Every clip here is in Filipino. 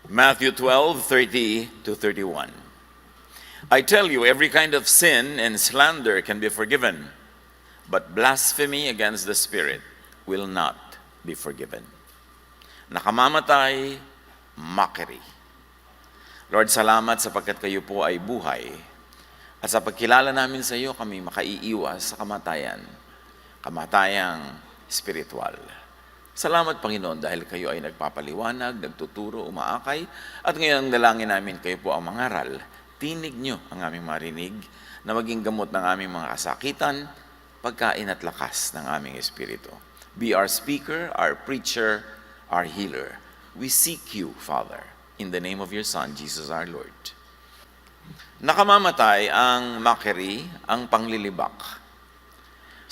Matthew 12:30 to 31. I tell you, every kind of sin and slander can be forgiven, but blasphemy against the Spirit will not be forgiven. Nakamamatay, mockery. Lord, salamat sapagkat kayo po ay buhay. At sa pagkilala namin sa iyo, kami makaiiwas sa kamatayan. Kamatayang spiritual. Salamat, Panginoon, dahil kayo ay nagpapaliwanag, nagtuturo, umaakay, at ngayon ang dalangin namin, kayo po ang mangaral. Tinig nyo ang aming marinig na maging gamot ng aming mga kasakitan, pagkain at lakas ng aming espiritu. Be our speaker, our preacher, our healer. We seek you, Father, in the name of your Son, Jesus our Lord. Nakamamatay ang mockery, ang panglilibak.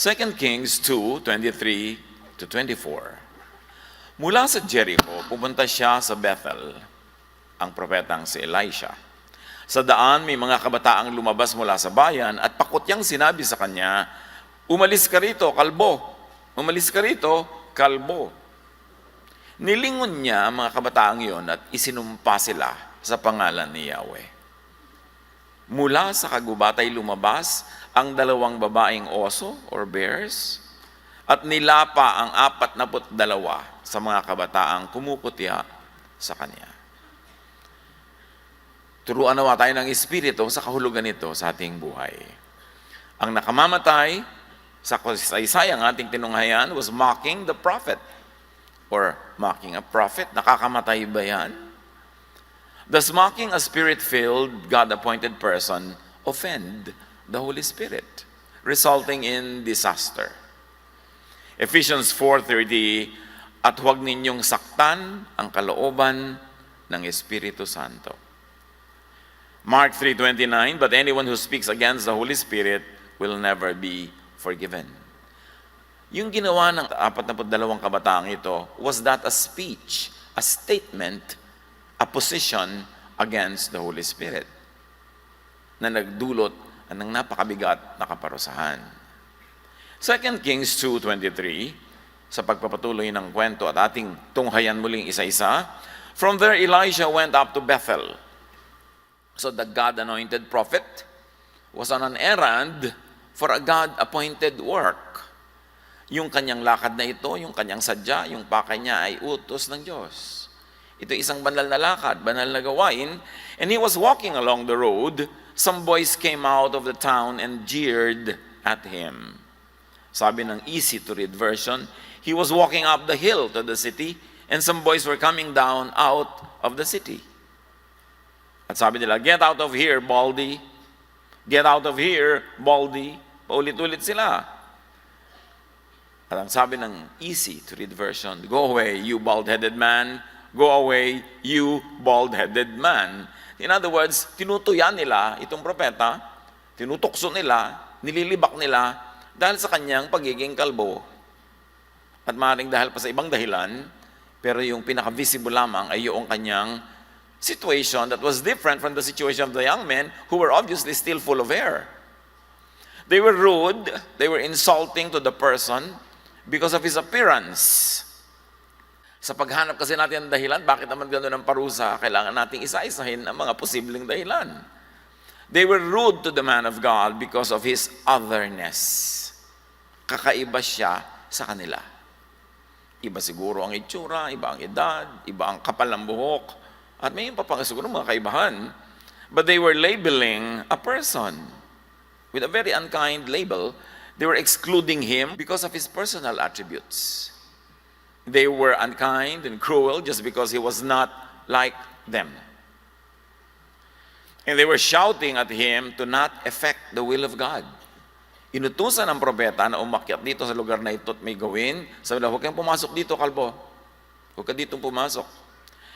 2 Kings 2:23 to 24. Mula sa Jericho, pupunta siya sa Bethel, ang propetang si Elisha. Sa daan, may mga kabataang lumabas mula sa bayan at pakutyang sinabi sa kanya, "Umalis ka rito, kalbo! Umalis ka rito, kalbo!" Nilingon niya ang mga kabataang iyon at isinumpa sila sa pangalan ni Yahweh. Mula sa kagubatay lumabas ang dalawang babaeng oso or bears at nilapa ang 42 sa mga kabataang kumukutya sa kanya. Turuan nawa tayo ng Espiritu sa kahulugan nito sa ating buhay. Ang nakamamatay sa kasaysayang ating tinunghayan was mocking the prophet or mocking a prophet. Nakakamatay ba yan? Does mocking a spirit-filled, God-appointed person offend the Holy Spirit, resulting in disaster? Ephesians 4:30, at huwag ninyong saktan ang kalooban ng Espiritu Santo. Mark 3:29, but anyone who speaks against the Holy Spirit will never be forgiven. Yung ginawa ng 42 kabataang ito, was that a speech, a statement, a position against the Holy Spirit na nagdulot ng napakabigat na kaparusahan. 2 Kings 2:23, sa pagpapatuloy ng kwento at ating tunghayan muling isa-isa, from there Elijah went up to Bethel. So the God-anointed prophet was on an errand for a God-appointed work. Yung kanyang lakad na ito, yung kanyang sadya, yung pakay niya ay utos ng Diyos. Ito isang banal na lakad, banal na gawain, and he was walking along the road. Some boys came out of the town and jeered at him. Sabi ng easy-to-read version, he was walking up the hill to the city, and some boys were coming down out of the city. At sabi nila, "Get out of here, Baldy. Get out of here, Baldy." Paulit-ulit sila. At ang sabi ng easy-to-read version, "Go away, you bald-headed man. Go away, you bald-headed man." In other words, tinutuyan nila itong propeta, tinutukso nila, nililibak nila dahil sa kanyang pagiging kalbo. At maaaring dahil pa sa ibang dahilan, pero yung pinaka-visible lamang ay yung kanyang situation that was different from the situation of the young men who were obviously still full of hair. They were rude, they were insulting to the person because of his appearance. Sa paghanap kasi natin ng dahilan, bakit naman gano'n ang parusa, kailangan nating isa-isahin ang mga posibleng dahilan. They were rude to the man of God because of his otherness. Kakaiba siya sa kanila. Iba siguro ang itsura, iba ang edad, iba ang kapal ng buhok, at may iba pa siguro mga kaibahan. But they were labeling a person with a very unkind label. They were excluding him because of his personal attributes. They were unkind and cruel just because he was not like them. And they were shouting at him to not affect the will of God. Inutusan ng propeta na umakyat dito sa lugar na ito at may gawin. Sabi nila, "Huwag kang pumasok dito, kalbo. Huwag ka ditong pumasok."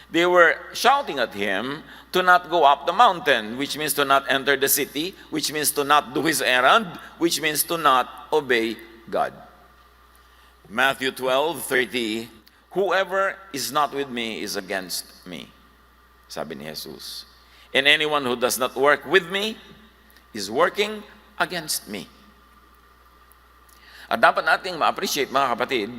They were shouting at him to not go up the mountain, which means to not enter the city, which means to not do his errand, which means to not obey God. Matthew 12:30, "Whoever is not with me is against me," sabi ni Jesus. "And anyone who does not work with me is working against me." At dapat nating ma-appreciate, mga kapatid,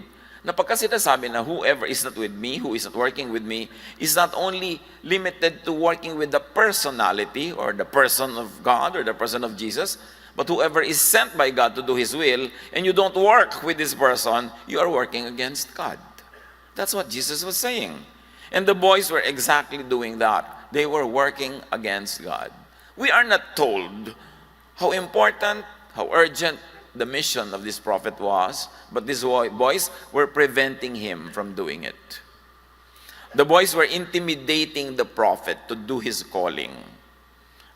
na pagka sinasabi na whoever is not with me, who is not working with me, is not only limited to working with the personality or the person of God or the person of Jesus, but whoever is sent by God to do His will, and you don't work with this person, you are working against God. That's what Jesus was saying. And the boys were exactly doing that. They were working against God. We are not told how important, how urgent the mission of this prophet was, but these boys were preventing him from doing it. The boys were intimidating the prophet to do his calling.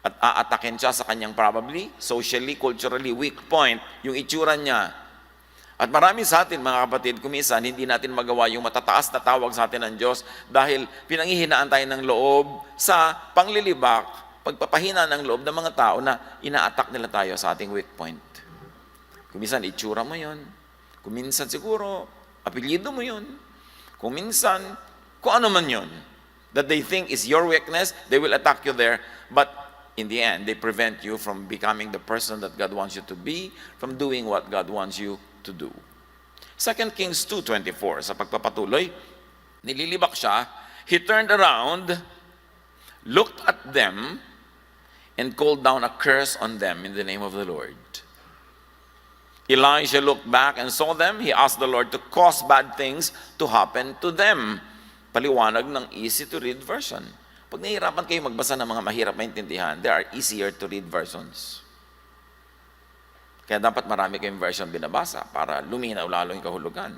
At aatakin siya sa kanyang probably, socially, culturally weak point, yung itsura niya. At marami sa atin, mga kapatid, kumisan, hindi natin magawa yung matataas na tawag sa atin ng Diyos dahil pinanghihinaan tayo ng loob sa panglilibak, pagpapahina ng loob ng mga tao na ina-attack nila tayo sa ating weak point. Kuminsan, itsura mo yun. Kuminsan siguro, apelyido mo yun. Kuminsan, kung ano man yun. That they think is your weakness, they will attack you there. But in the end, they prevent you from becoming the person that God wants you to be, from doing what God wants you to do. 2 Kings 2:24, sa pagpapatuloy, nililibak siya, he turned around, looked at them, and called down a curse on them in the name of the Lord. Elijah looked back and saw them. He asked the Lord to cause bad things to happen to them. Paliwanag ng easy-to-read version. Pag nahihirapan kayo magbasa ng mga mahirap maintindihan, there are easier-to-read versions. Kaya dapat marami kayong version binabasa para luminaw lalo yung kahulugan.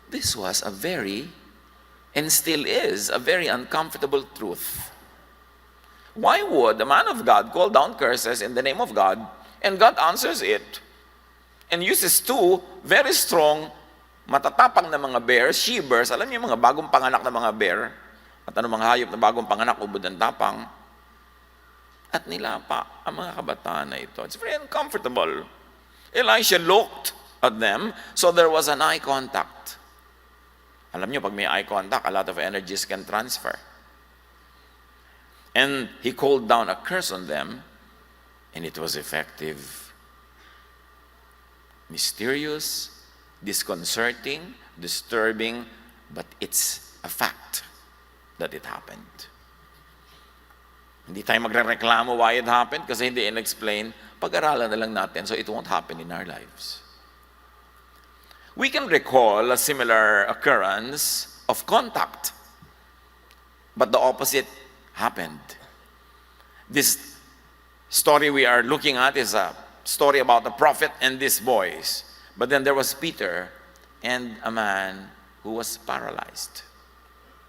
This was a very, and still is, a very uncomfortable truth. Why would the man of God call down curses in the name of God, and God answers it? And uses two very strong, matatapang na mga bears, she-bears. Alam niyo yung mga bagong panganak na mga bear? At ano mga hayop na bagong panganak, ubod ang tapang? At nilapa ang mga kabataan na ito. It's very uncomfortable. Elisha looked at them, so there was an eye contact. Alam niyo, pag may eye contact, a lot of energies can transfer. And he called down a curse on them, and it was effective. Mysterious, disconcerting, disturbing, but it's a fact that it happened. Hindi tayo magrereklamo why it happened kasi hindi in-explain. Pag-aralan na lang natin so it won't happen in our lives. We can recall a similar occurrence of contact, but the opposite happened. This story we are looking at is a story about the prophet and these boys. But then there was Peter and a man who was paralyzed.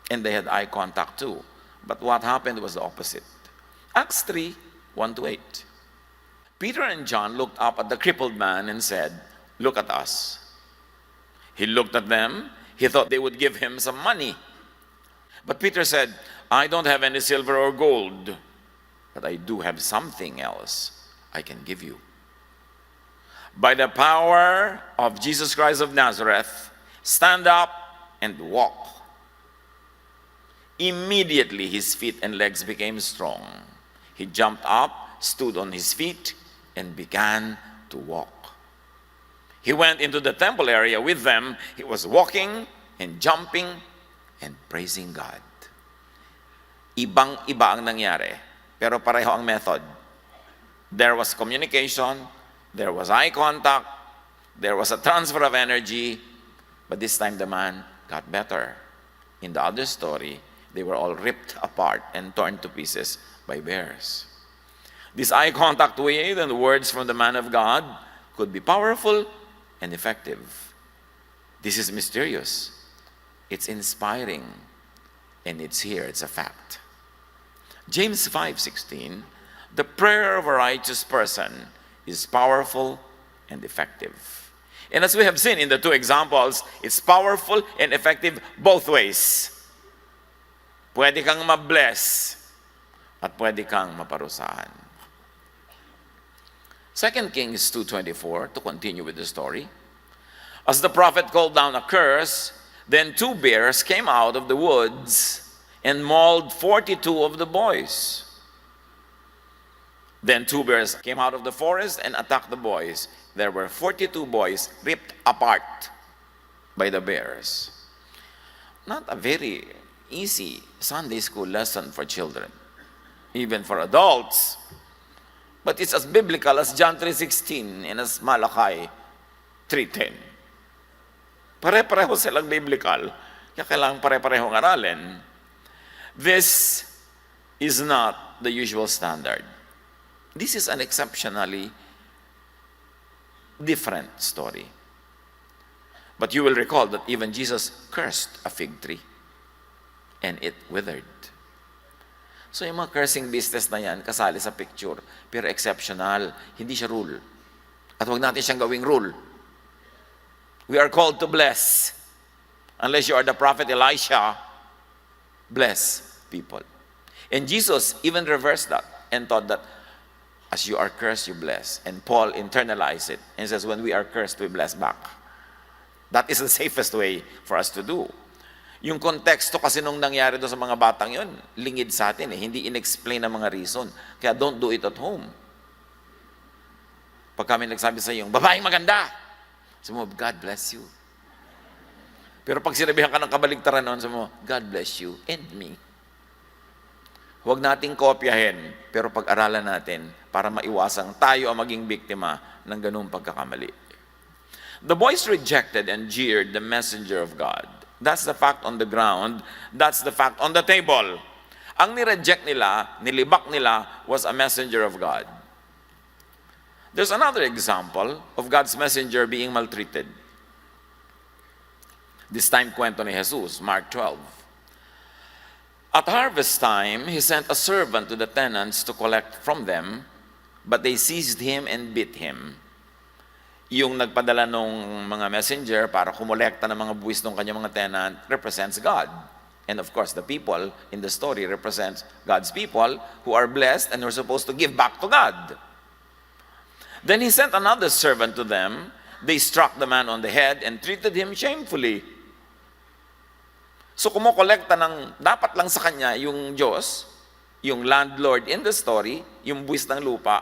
And they had eye contact too. But what happened was the opposite. Acts 3, 1-8. Peter and John looked up at the crippled man and said, "Look at us." He looked at them. He thought they would give him some money. But Peter said, "I don't have any silver or gold, but I do have something else I can give you. By the power of Jesus Christ of Nazareth, stand up and walk." Immediately his feet and legs became strong. He jumped up, stood on his feet, and began to walk. He went into the temple area with them. He was walking and jumping and praising God. Ibang-iba ang nangyari, pero pareho ang method. There was communication, there was eye contact, there was a transfer of energy, but this time the man got better. In the other story, they were all ripped apart and torn to pieces by bears. This eye contact with and words from the man of God could be powerful and effective. This is mysterious. It's inspiring. And it's here, it's a fact. James 5:16, the prayer of a righteous person is powerful and effective. And as we have seen in the two examples, it's powerful and effective both ways. Pwede kang ma-bless at pwede kang maparusahan. 2 Kings 2:24, to continue with the story. As the prophet called down a curse, then two bears came out of the woods and mauled 42 of the boys. Then two bears came out of the forest and attacked the boys. There were 42 boys ripped apart by the bears. Not a very easy Sunday school lesson for children, even for adults. But it's as biblical as John 3:16 and as Malachi 3:10. Pare-pareho silang biblical, kaya kailangan pare-parehong aralin. This is not the usual standard. This is an exceptionally different story. But you will recall that even Jesus cursed a fig tree and it withered. So yung mga cursing business na yan, kasali sa picture, pero exceptional, hindi siya rule. At huwag natin siyang gawing rule. We are called to bless. Unless you are the prophet Elisha, bless people. And Jesus even reversed that and taught that as you are cursed, you bless. And Paul internalized it and says, when we are cursed, we bless back. That is the safest way for us to do. Yung konteksto kasi nung nangyari doon sa mga batang yun, lingid sa atin eh. Hindi in-explain ang mga reason. Kaya don't do it at home. Pag kami nagsabi sa iyo, babaeng maganda, sabi mo, God bless you. Pero pag sinabihan ka ng kabaligtaran noon, sabi mo, God bless you and me. Huwag nating kopyahin, pero pag-aralan natin para maiwasang tayo ang maging biktima ng ganung pagkakamali. The boys rejected and jeered the messenger of God. That's the fact on the ground. That's the fact on the table. Ang nireject nila, nilibak nila, was a messenger of God. There's another example of God's messenger being maltreated. This time, kwento ni Jesus, Mark 12. At harvest time, he sent a servant to the tenants to collect from them, but they seized him and beat him. Yung nagpadala ng mga messenger para kumolekta ng mga buwis ng kanyang mga tenant represents God. And of course, the people in the story represents God's people who are blessed and who are supposed to give back to God. Then he sent another servant to them. They struck the man on the head and treated him shamefully. So kumukolekta ng dapat lang sa kanya yung Diyos, yung landlord in the story, yung buwis ng lupa,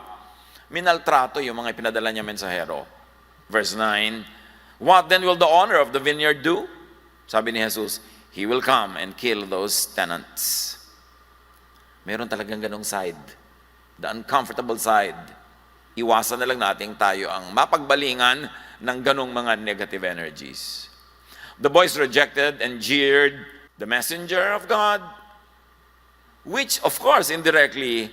minaltrato yung mga pinadala niya mensahero. Verse 9, what then will the owner of the vineyard do? Sabi ni Jesus, he will come and kill those tenants. Meron talagang ganong side. The uncomfortable side. Iwasan na lang natin tayo ang mapagbalingan ng ganong mga negative energies. The boys rejected and jeered the messenger of God, which of course indirectly,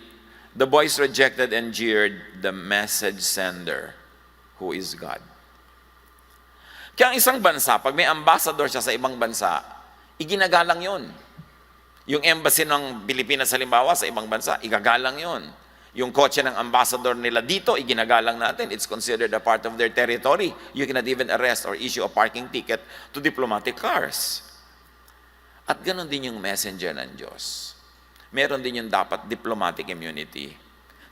the boys rejected and jeered the message sender, who is God. Kaya ang isang bansa, pag may ambassador siya sa ibang bansa, iginagalang yon. Yung embassy ng Pilipinas halimbawa sa ibang bansa, igagalang yon. Yung kotse ng ambassador nila dito, iginagalang natin. It's considered a part of their territory. You cannot even arrest or issue a parking ticket to diplomatic cars. At ganon din yung messenger ng Diyos. Meron din yung dapat diplomatic immunity.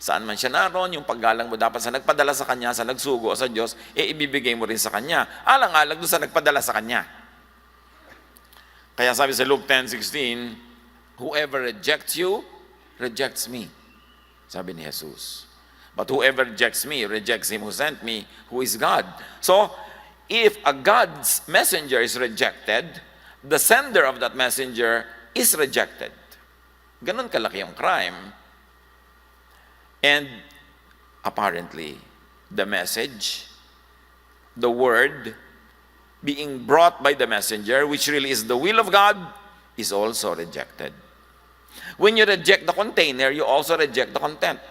Saan man siya naroon, yung paggalang mo dapat sa nagpadala sa kanya, sa nagsugo sa Diyos, ibibigay mo rin sa kanya. Alang-alang doon sa nagpadala sa kanya. Kaya sabi sa Luke 10:16, whoever rejects you, rejects me. Sabi ni Jesus. But whoever rejects me, rejects him who sent me, who is God. So, if a God's messenger is rejected, the sender of that messenger is rejected. Ganon kalaki yung crime. And apparently, the message, the word being brought by the messenger, which really is the will of God, is also rejected. When you reject the container, you also reject the content.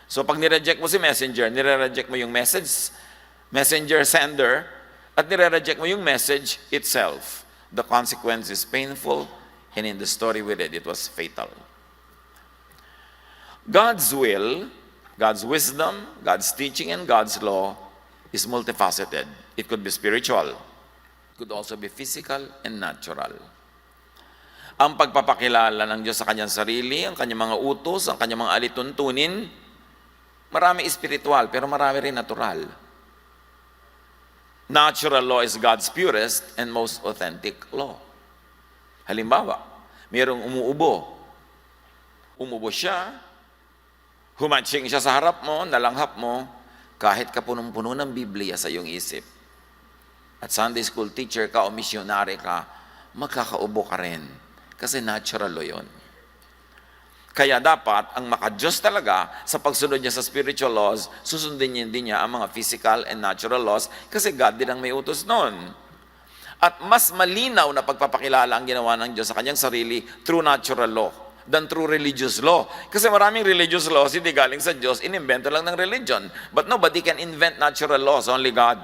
So pag nireject mo si messenger, nire-reject mo yung messenger sender, at nire-reject mo yung message itself. The consequence is painful, and in the story we read, it was fatal. God's will, God's wisdom, God's teaching, and God's law is multifaceted. It could be spiritual. It could also be physical and natural. Ang pagpapakilala ng Diyos sa kanyang sarili, ang kanyang mga utos, ang kanyang mga alituntunin, marami espiritual, pero marami rin natural. Natural law is God's purest and most authentic law. Halimbawa, mayroong umuubo. Umubo siya, humatsing siya sa harap mo, nalanghap mo, kahit ka punong-puno ng Biblia sa iyong isip. at Sunday school teacher ka o missionary ka, magkakaubo ka rin. Kasi natural law yun. Kaya dapat, ang maka-Diyos talaga sa pagsunod niya sa spiritual laws, susundin niya din niya ang mga physical and natural laws kasi God din ang may utos noon. At mas malinaw na pagpapakilala ang ginawa ng Diyos sa kanyang sarili through natural law than through religious law. Kasi maraming religious laws hindi galing sa Diyos, inimbento lang ng religion. But nobody can invent natural laws, only God.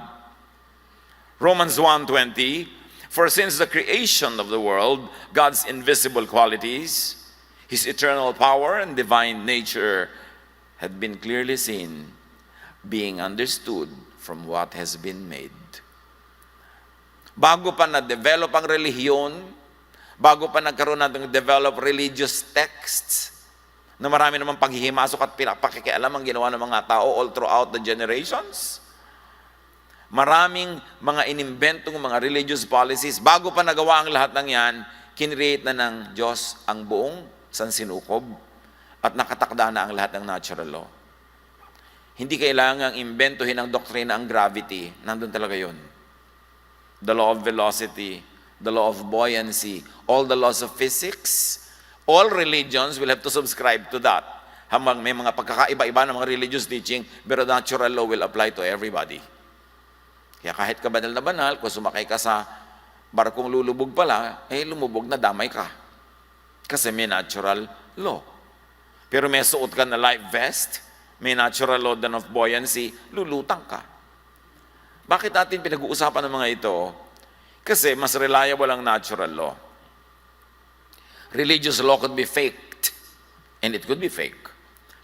Romans 1:20, for since the creation of the world, God's invisible qualities, His eternal power and divine nature had been clearly seen, being understood from what has been made. Bago pa na-develop ang relihiyon, bago pa nagkaroon natin develop religious texts, na marami namang paghihimasok at pakikialam ang ginawa ng mga tao all throughout the generations, maraming mga inimbentong mga religious policies, bago pa nagawa ang lahat ng yan, kinreate na ng Diyos ang buong sansinukob at nakatakda na ang lahat ng natural law. Hindi kailangang imbentuhin ang doktrina ang gravity, nandun talaga yun. The law of velocity, the law of buoyancy, all the laws of physics, all religions will have to subscribe to that. Habang may mga pagkakaiba-iba ng mga religious teaching, pero natural law will apply to everybody. Kaya kahit ka banal na banal, kung sumakay ka sa barkong lulubog pala, lumubog na damay ka. Kasi may natural law. Pero may suot ka na life vest, may natural law din of buoyancy, lulutang ka. Bakit natin pinag-uusapan ng mga ito? Kasi mas reliable ang natural law. Religious law could be faked, and it could be fake.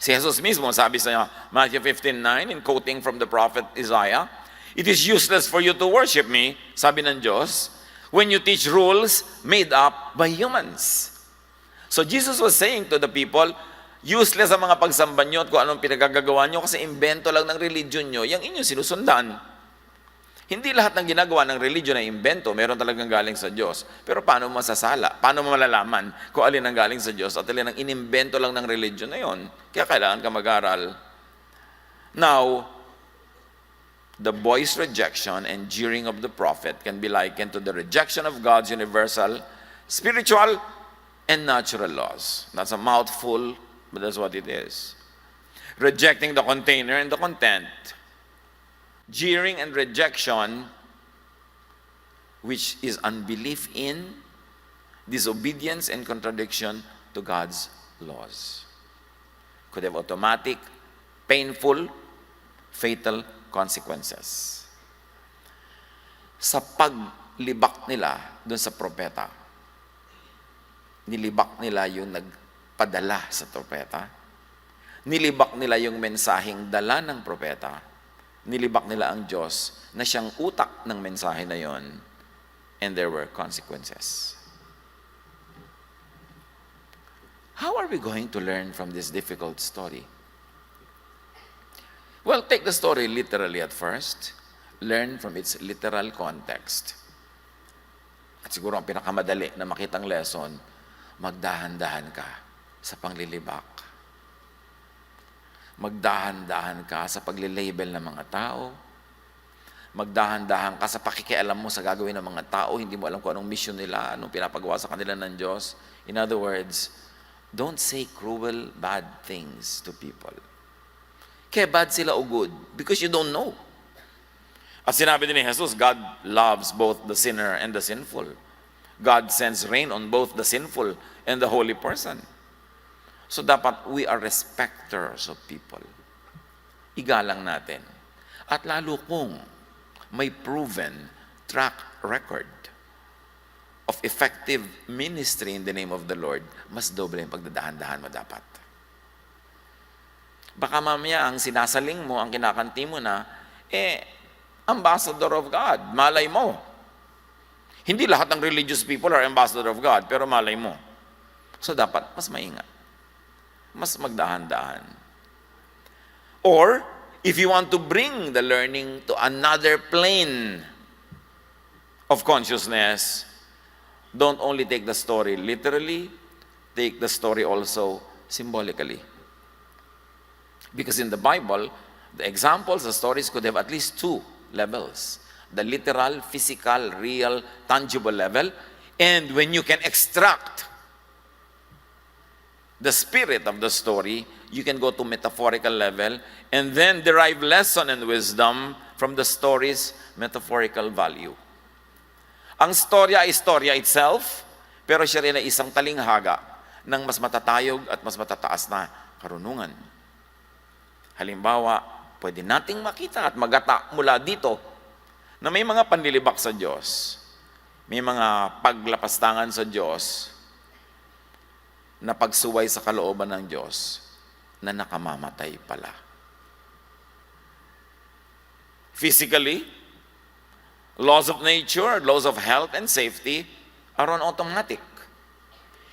Si Jesus mismo, sabi sa Matthew 15:9, in quoting from the prophet Isaiah, it is useless for you to worship me, sabi ng Diyos, when you teach rules made up by humans. So Jesus was saying to the people, useless ang mga pagsamba nyo at kung anong pinagagagawa nyo kasi imbento lang ng religion nyo, yung inyong sinusundan. Hindi lahat ng ginagawa ng religion ay imbento, meron talagang galing sa Diyos. Pero paano mo masasala? Paano mo malalaman kung alin ang galing sa Diyos at alin ang inimbento lang ng religion na yon? Kaya kailangan ka mag-aral. Now, the boy's rejection and jeering of the prophet can be likened to the rejection of God's universal, spiritual, and natural laws. That's a mouthful, but that's what it is. Rejecting the container and the content. Jeering and rejection, which is unbelief in, disobedience and contradiction to God's laws. Could have automatic, painful, fatal consequences. Sa paglibak nila dun sa propeta, nilibak nila yung nagpadala sa propeta, nilibak nila yung mensaheng dala ng propeta, nilibak nila ang Diyos na siyang utak ng mensahe na yon, and there were consequences. How are we going to learn from this difficult story? Well, take the story literally at first. Learn from its literal context. At siguro ang pinakamadali na makitang lesson, magdahan-dahan ka sa panglilibak. Magdahan-dahan ka sa paglilabel ng mga tao. Magdahan-dahan ka sa pakikialam mo sa gagawin ng mga tao. Hindi mo alam kung anong mission nila, anong pinapagawa sa kanila ng Diyos. In other words, don't say cruel, bad things to people. Kaya bad sila o good? Because you don't know. At sinabi din ni Jesus, God loves both the sinner and the sinful. God sends rain on both the sinful and the holy person. So dapat we are respecters of people. Igalang natin. At lalo kung may proven track record of effective ministry in the name of the Lord, mas doble yung pagdadahan-dahan mo dapat. Baka mamaya ang sinasaling mo, ang kinakanti mo na, ambassador of God. Malay mo. Hindi lahat ng religious people are ambassador of God, pero malay mo. So dapat mas maingat. Mas magdahan-dahan. Or, if you want to bring the learning to another plane of consciousness, don't only take the story literally, take the story also symbolically. Because in the Bible, the examples, the stories could have at least two levels. the literal, physical, real, tangible level. And when you can extract the spirit of the story, you can go to metaphorical level and then derive lesson and wisdom from the story's metaphorical value. Ang storya ay storya itself, pero siya rin ay isang talinghaga ng mas matatayog at mas matataas na karunungan. Halimbawa, pwede nating makita at magata mula dito na may mga panlilibak sa Diyos, may mga paglapastangan sa Diyos, na pagsuway sa kalooban ng Diyos na nakamamatay pala. Physically, laws of nature, laws of health and safety are on automatic.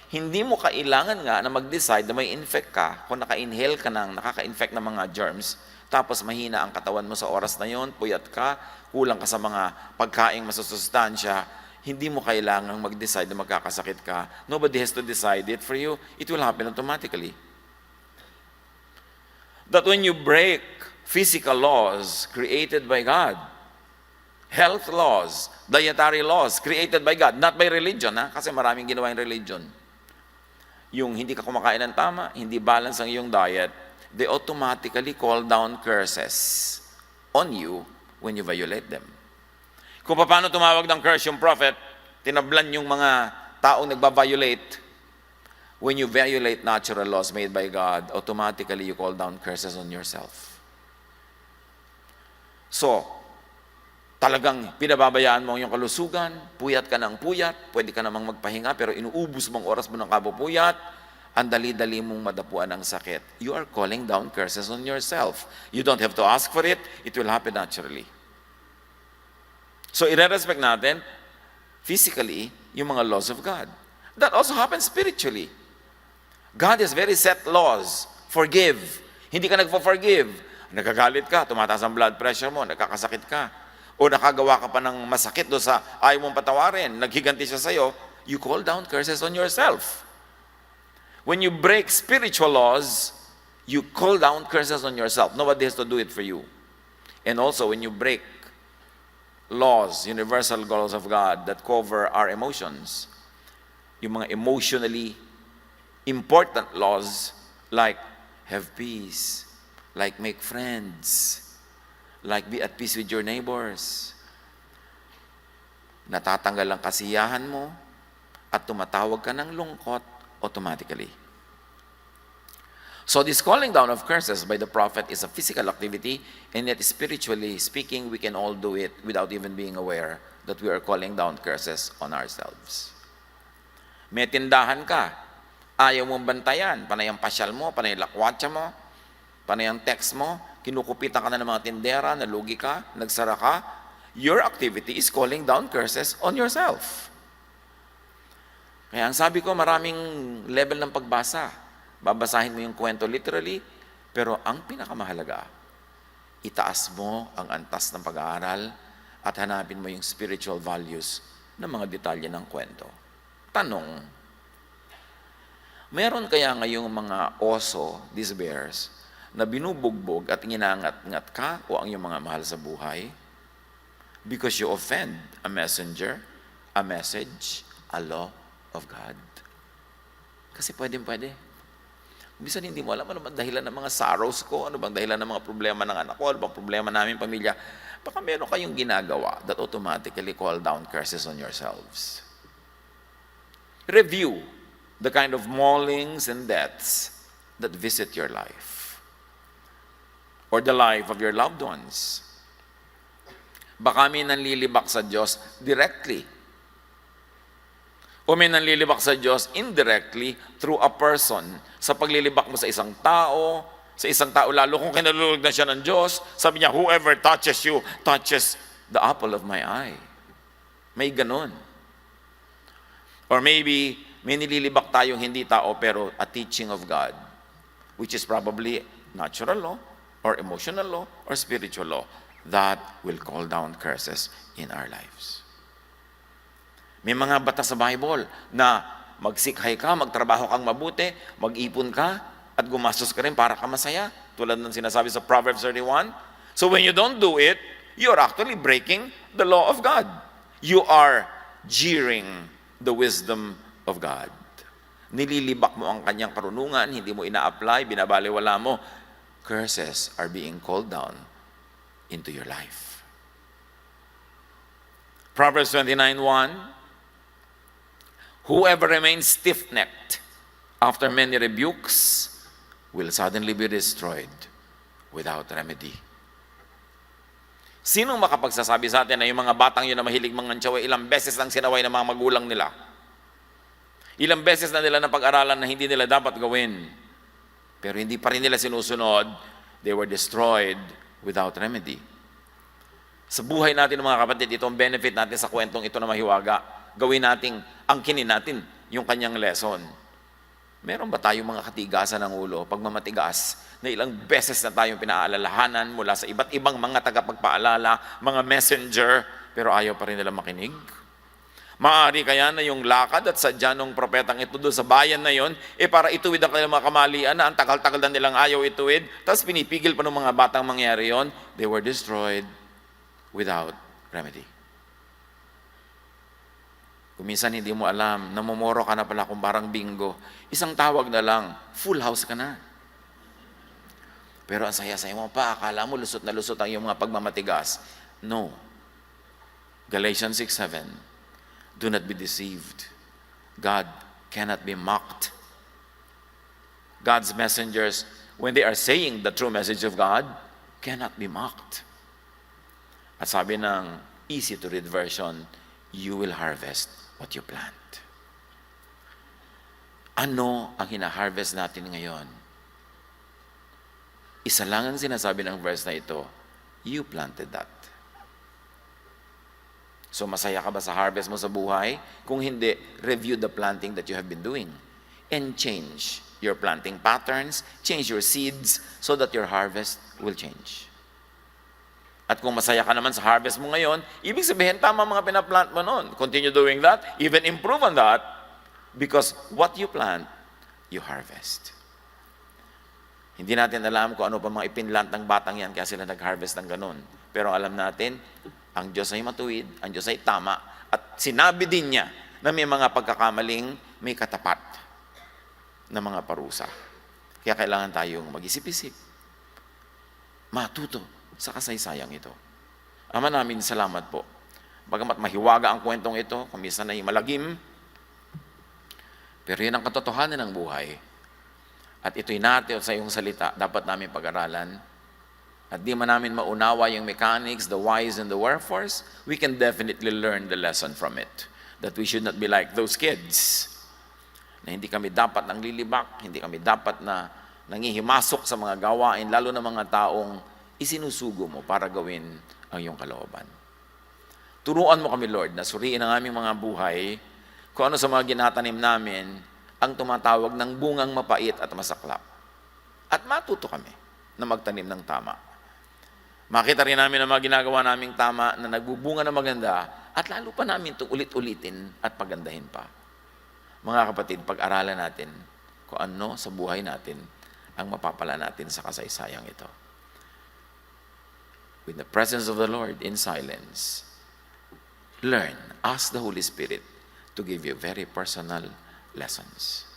Hindi mo kailangan nga na mag-decide na may infect ka kung naka-inhale ka ng nakaka-infect ng mga germs, tapos mahina ang katawan mo sa oras na yon, puyat ka, kulang ka sa mga pagkaing masusustansya, hindi mo kailangang mag-decide na magkakasakit ka. Nobody has to decide it for you. It will happen automatically. That when you break physical laws created by God, health laws, dietary laws created by God, not by religion, kasi maraming ginawa yung religion. Yung hindi ka kumakain ng tama, hindi balance ang iyong diet, they automatically call down curses on you when you violate them. Kung paano tumawag ng curse yung prophet, tinablan yung mga taong nagba-violate. When you violate natural laws made by God, automatically you call down curses on yourself. So, talagang pinababayaan mo yung kalusugan, puyat ka ng puyat, pwede ka namang magpahinga, pero inuubos mong oras mo ng kabupuyat, ang dali-dali mong madapuan ang sakit. You are calling down curses on yourself. You don't have to ask for it, it will happen naturally. So, i-respect natin, physically, yung mga laws of God. That also happens spiritually. God has very set laws. Forgive. Hindi ka nagpo-forgive. Nagagalit ka, tumataas ang blood pressure mo, nagkakasakit ka. O nakagawa ka pa ng masakit doon sa ayaw mong patawarin, naghiganti siya sa'yo, you call down curses on yourself. When you break spiritual laws, you call down curses on yourself. Nobody has to do it for you. And also, when you break laws, universal laws of God that cover our emotions, yung mga emotionally important laws like have peace, like make friends, like be at peace with your neighbors, natatanggal ang kasiyahan mo at tumatawag ka ng lungkot automatically. So this calling down of curses by the prophet is a physical activity, and yet spiritually speaking, we can all do it without even being aware that we are calling down curses on ourselves. May tindahan ka, ayaw mong bantayan, panay ang pasyal mo, panay ang lakwatsa mo, panay ang text mo, kinukupitan ka na ng mga tindera, nalugi ka, nagsara ka, your activity is calling down curses on yourself. Kaya ang sabi ko, maraming level ng pagbasa. Babasahin mo yung kwento literally, pero ang pinakamahalaga, itaas mo ang antas ng pag-aaral at hanapin mo yung spiritual values ng mga detalye ng kwento. Tanong, meron kaya ngayong mga oso, these bears, na binubugbog at nginangat-ngat ka o ang iyong mga mahal sa buhay because you offend a messenger, a message, a law of God? Kasi pwede. Minsan hindi mo alam ano bang dahilan ng mga sorrows ko, ano bang dahilan ng mga problema ng anak ko, ano bang problema namin pamilya. Baka meron kayong ginagawa that automatically call down curses on yourselves. Review the kind of maulings and deaths that visit your life or the life of your loved ones. Baka may nanlilibak sa Diyos directly o may nanlilibak sa Diyos indirectly through a person. Sa paglilibak mo sa isang tao, lalo kung kinalulog na siya ng Diyos, sabi niya, whoever touches you, touches the apple of my eye. May ganun. Or maybe, may nililibak tayong hindi tao pero a teaching of God, which is probably natural law, or emotional law, or spiritual law, that will call down curses in our lives. May mga batas sa Bible na magsikhay ka, magtrabaho kang mabuti, mag-ipon ka, at gumastos ka rin para ka masaya. Tulad ng sinasabi sa Proverbs 31. So when you don't do it, you are actually breaking the law of God. You are jeering the wisdom of God. Nililibak mo ang kanyang karunungan, hindi mo ina-apply, binabaliwala mo. Curses are being called down into your life. Proverbs 29:1, whoever remains stiff-necked after many rebukes will suddenly be destroyed without remedy. Sinong makapagsasabi sa atin na yung mga batang yun na mahilig mangantsaw, ilang beses lang sinaway ng mga magulang nila? Ilang beses na nila napag-aralan na hindi nila dapat gawin. Pero hindi pa rin nila sinusunod, they were destroyed without remedy. Sa buhay natin mga kapatid, itong benefit natin sa kwentong ito na mahiwaga. Gawin natin, angkinin natin yung kanyang lesson. Meron ba tayong mga katigasan ng ulo, pagmamatigas, na ilang beses na tayong pinaalalahanan mula sa iba't ibang mga tagapagpaalala, mga messenger, pero ayaw pa rin nila makinig? Maaari kaya na yung lakad at sadya ng propetang ito doon sa bayan na yon, para ituwid ang kanilang mga kamalian na ang tagal-tagal na nilang ayaw ituwid, tapos pinipigil pa ng mga batang mangyari yon, they were destroyed without remedy. Kung minsan hindi mo alam, namumoro ka na pala kung parang bingo, isang tawag na lang, full house ka na. Pero ang saya-saya mo pa, akala mo lusot na lusot ang iyong mga pagmamatigas. No. Galatians 6:7, do not be deceived. God cannot be mocked. God's messengers, when they are saying the true message of God, cannot be mocked. At sabi ng easy-to-read version, you will harvest what you plant. Ano ang hina-harvest natin ngayon? Isa lang ang sinasabi ng verse na ito, you planted that. So masaya ka ba sa harvest mo sa buhay? Kung hindi, review the planting that you have been doing and change your planting patterns, change your seeds so that your harvest will change. At kung masaya ka naman sa harvest mo ngayon, ibig sabihin tama mga pinaplant mo noon. Continue doing that, even improve on that, because what you plant, you harvest. Hindi natin alam kung ano pa mga ipinlant ng batang yan kaya sila nag-harvest ng ganun. Pero alam natin, ang Diyos ay matuwid, ang Diyos ay tama, at sinabi din niya na may mga pagkakamaling may katapat na mga parusa. Kaya kailangan tayong mag-isip-isip, matuto sa kasaysayang ito. Ama namin, salamat po. Bagamat mahiwaga ang kwentong ito, kung minsan ay malagim, pero yun ang katotohanan ng buhay. At ito'y natin sa iyong salita, dapat namin pag-aralan. At di man namin maunawa yung mechanics, the whys and the wherefores, we can definitely learn the lesson from it. That we should not be like those kids. Na hindi kami dapat nang lilibak, hindi kami dapat na nangihimasok sa mga gawain, lalo na mga taong isinusugo mo para gawin ang iyong kalooban. Turuan mo kami, Lord, na suriin ang aming mga buhay kung ano sa mga ginatanim namin ang tumatawag ng bungang mapait at masaklap. At matuto kami na magtanim ng tama. Makita rin namin ang mga ginagawa naming tama na nagbubunga na maganda at lalo pa namin itong ulit-ulitin at pagandahin pa. Mga kapatid, pag-aralan natin kung ano sa buhay natin ang mapapala natin sa kasaysayang ito. With the presence of the Lord in silence, learn, ask the Holy Spirit to give you very personal lessons.